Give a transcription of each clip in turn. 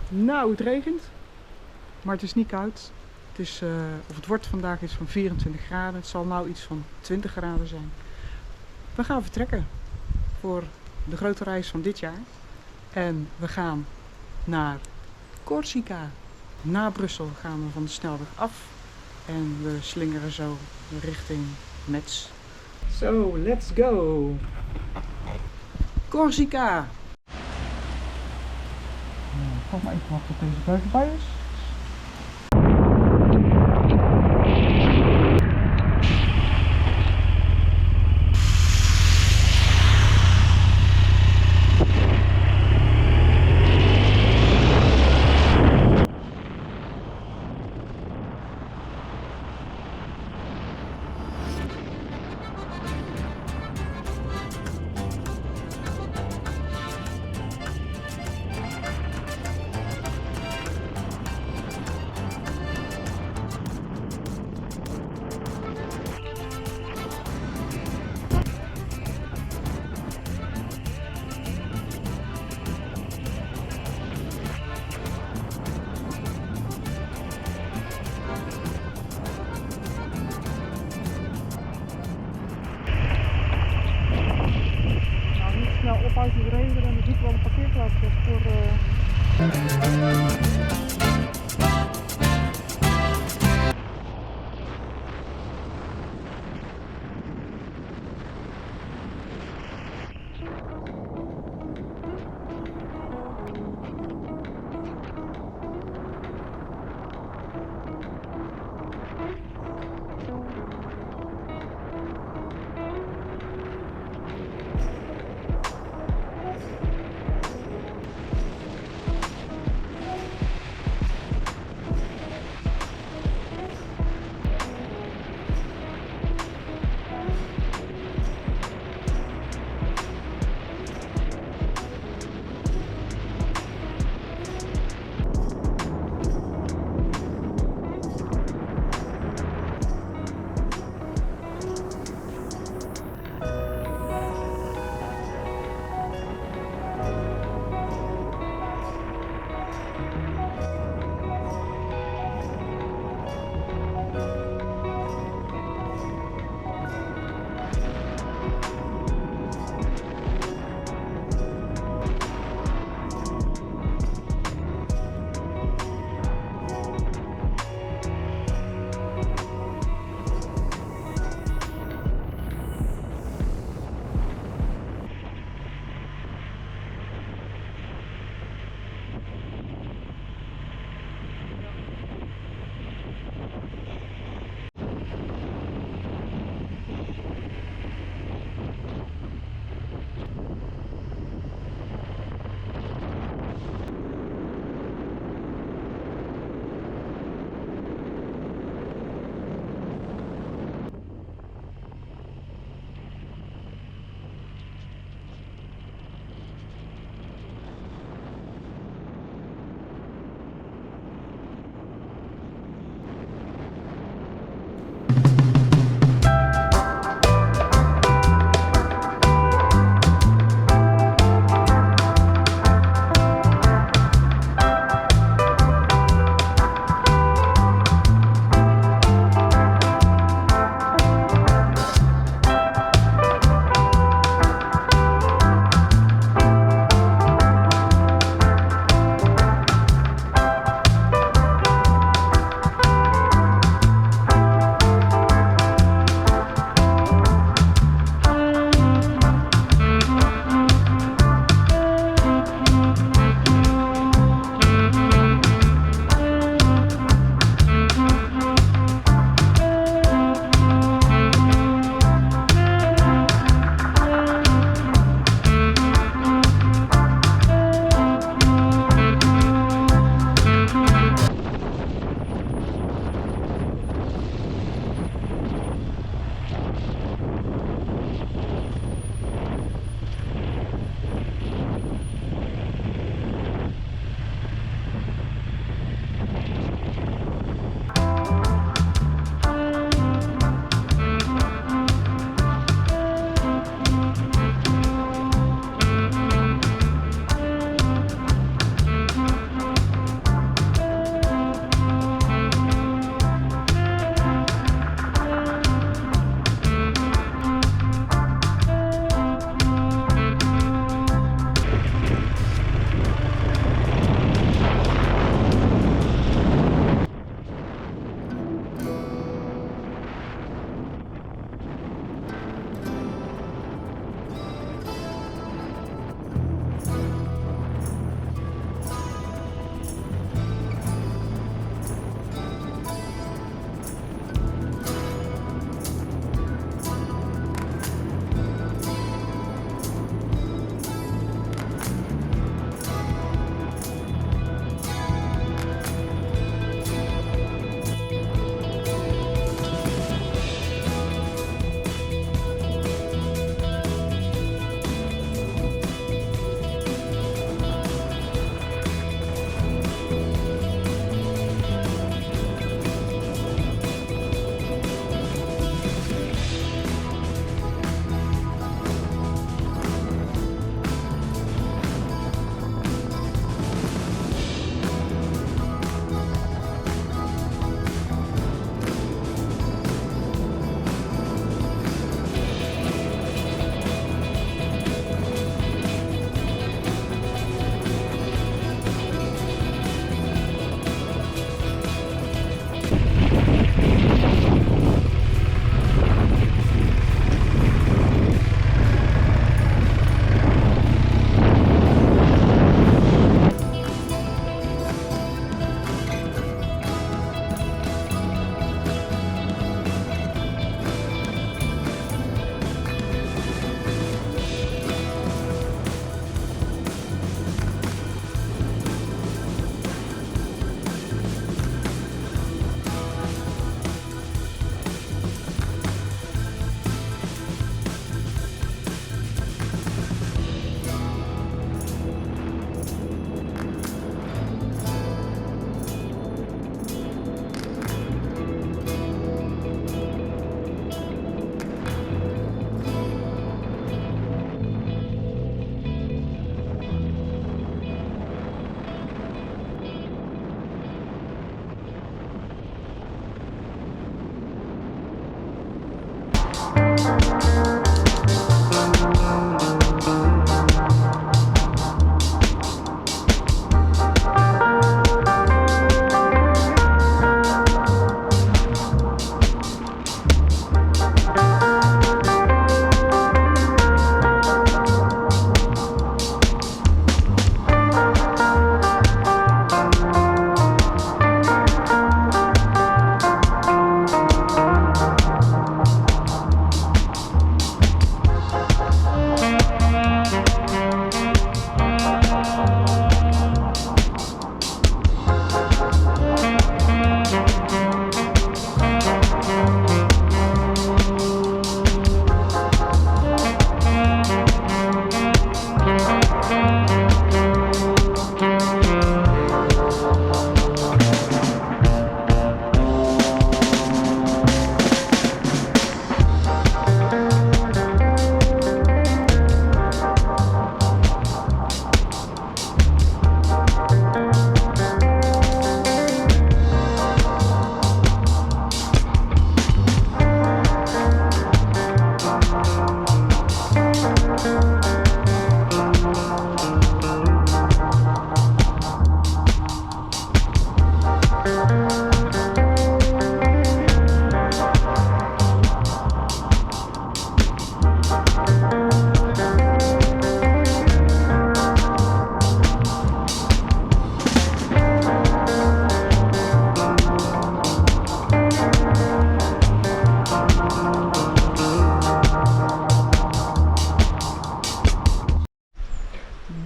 Nou, het regent, maar het is niet koud. Het is, of het wordt vandaag iets van 24 graden. Het zal nou iets van 20 graden zijn. We gaan vertrekken voor de grote reis van dit jaar. En we gaan naar Corsica. Na Brussel gaan we van de snelweg af. En we slingeren zo richting Metz. So, let's go! Corsica! Ik ga maar even wachten tot deze bui voorbij is. Nou, op uit de regen en er zit wel een parkeerplaats voor.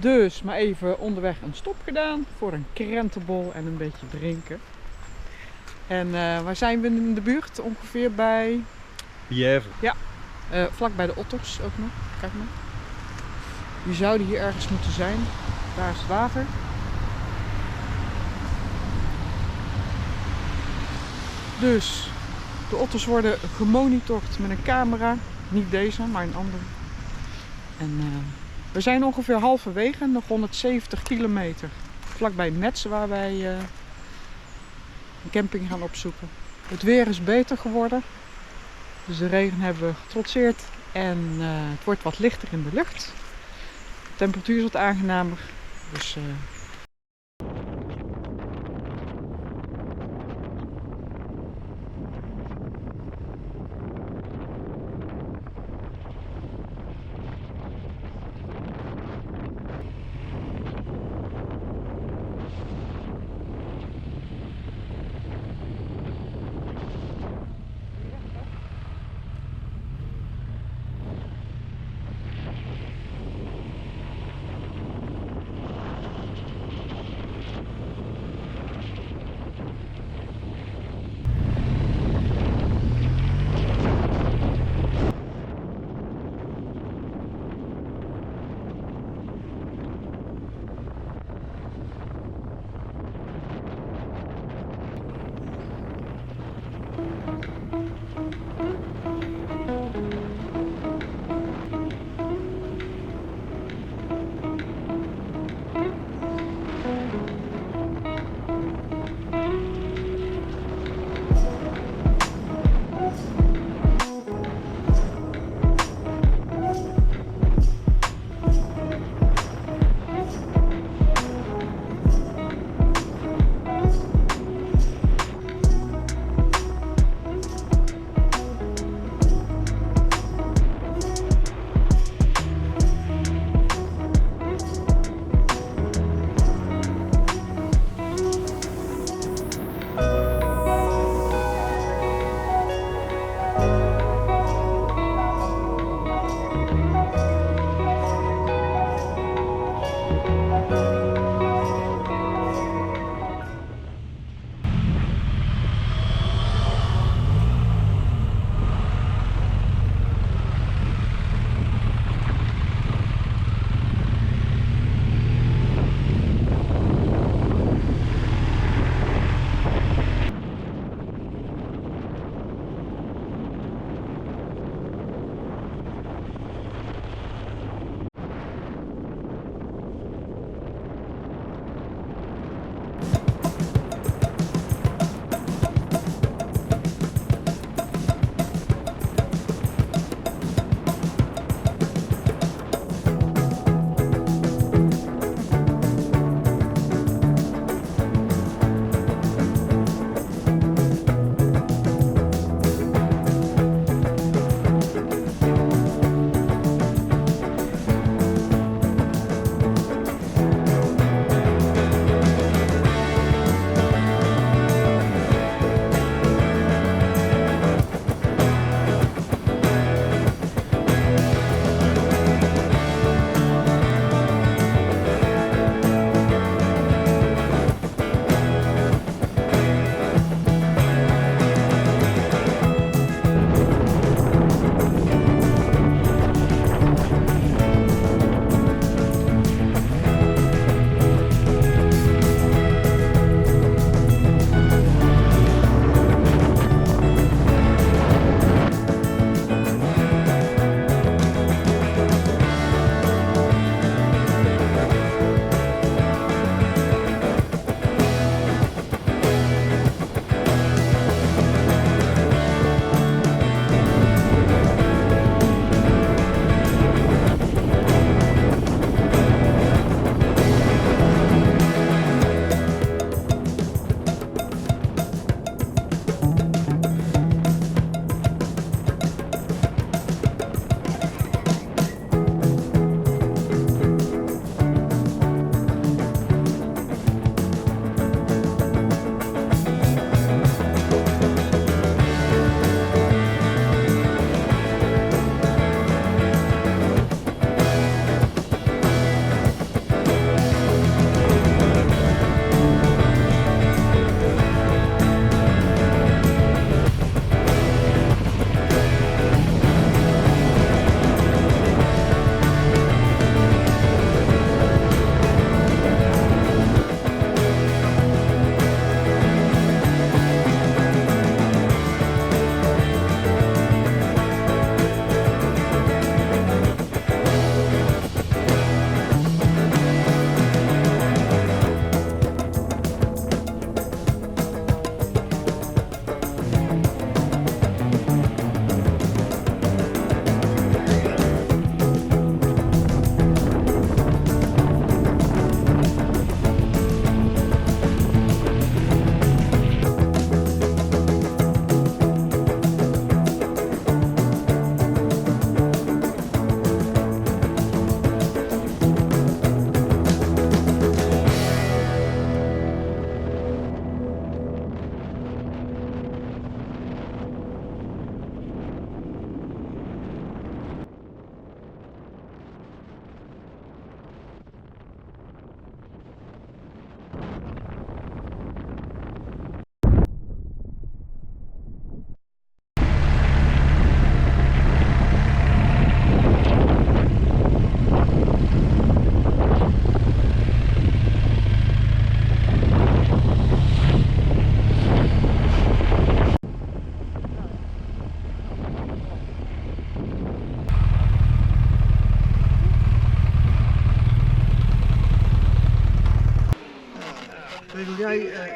Dus maar even onderweg een stop gedaan voor een krentenbol en een beetje drinken. En waar zijn we in de buurt? Ongeveer bij... Jever. Ja, vlak bij de otters ook nog. Kijk maar. Die zouden hier ergens moeten zijn. Daar is het water. Dus de otters worden gemonitord met een camera. Niet deze, maar een andere. En we zijn ongeveer halverwege, nog 170 kilometer. Vlakbij Meuse waar wij een camping gaan opzoeken. Het weer is beter geworden. Dus de regen hebben we getrotseerd. En het wordt wat lichter in de lucht. De temperatuur is wat aangenamer. Dus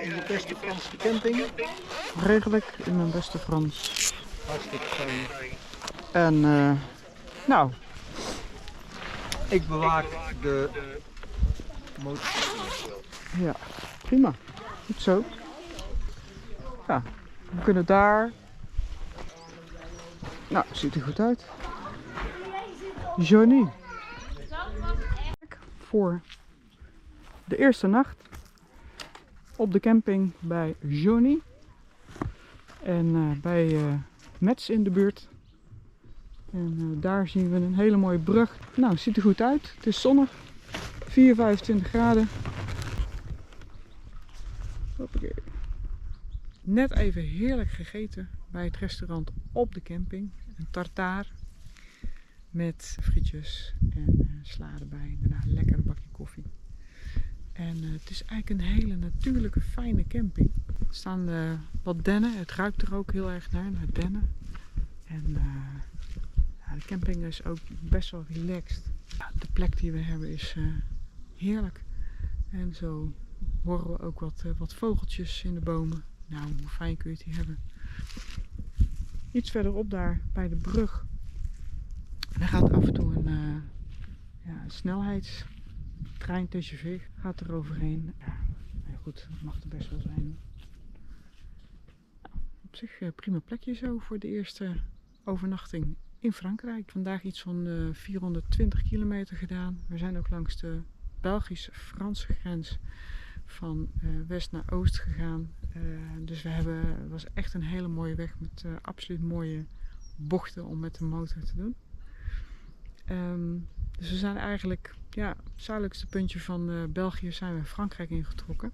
in je beste Frans de camping? Redelijk in mijn beste Frans. Hartstikke fijn. En nou, Ik bewaak de motor. ja, prima. Goed zo. Ja, we kunnen daar. Nou, ziet er goed uit. Johnny. Voor de eerste nacht op de camping bij Johnny. En bij Metz in de buurt. En daar zien we een hele mooie brug. Nou, het ziet er goed uit. Het is zonnig. 25 graden. Hoppakee. Net even heerlijk gegeten bij het restaurant op de camping. Een tartaar met frietjes en sla erbij. Daarna een lekker bakje koffie. En het is eigenlijk een hele natuurlijke, fijne camping. Er staan wat dennen. Het ruikt er ook heel erg naar dennen. En de camping is ook best wel relaxed. Ja, de plek die we hebben is heerlijk. En zo horen we ook wat vogeltjes in de bomen. Nou, hoe fijn kun je het hier hebben. Iets verderop daar bij de brug. Daar gaat af en toe een snelheidstrein TGV. Gaat er overheen. Ja, nou goed, dat mag er best wel zijn. Nou, op zich prima plekje zo voor de eerste overnachting in Frankrijk. Vandaag iets van 420 kilometer gedaan. We zijn ook langs de Belgisch-Franse grens van west naar oost gegaan. Dus het was echt een hele mooie weg met absoluut mooie bochten om met de motor te doen. Dus we zijn eigenlijk, ja, het zuidelijkste puntje van België zijn we Frankrijk ingetrokken.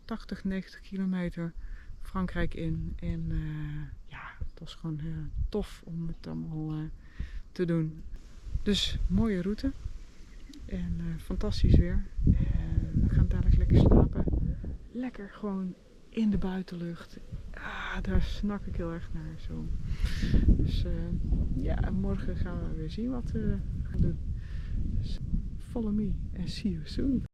80, 90 kilometer Frankrijk in. En ja, het was gewoon tof om het allemaal te doen. Dus mooie route. En fantastisch weer. We gaan dadelijk lekker slapen. Lekker gewoon in de buitenlucht. Daar snak ik heel erg naar. Zo. Dus ja, morgen gaan we weer zien wat we gaan doen. Dus follow me and see you soon.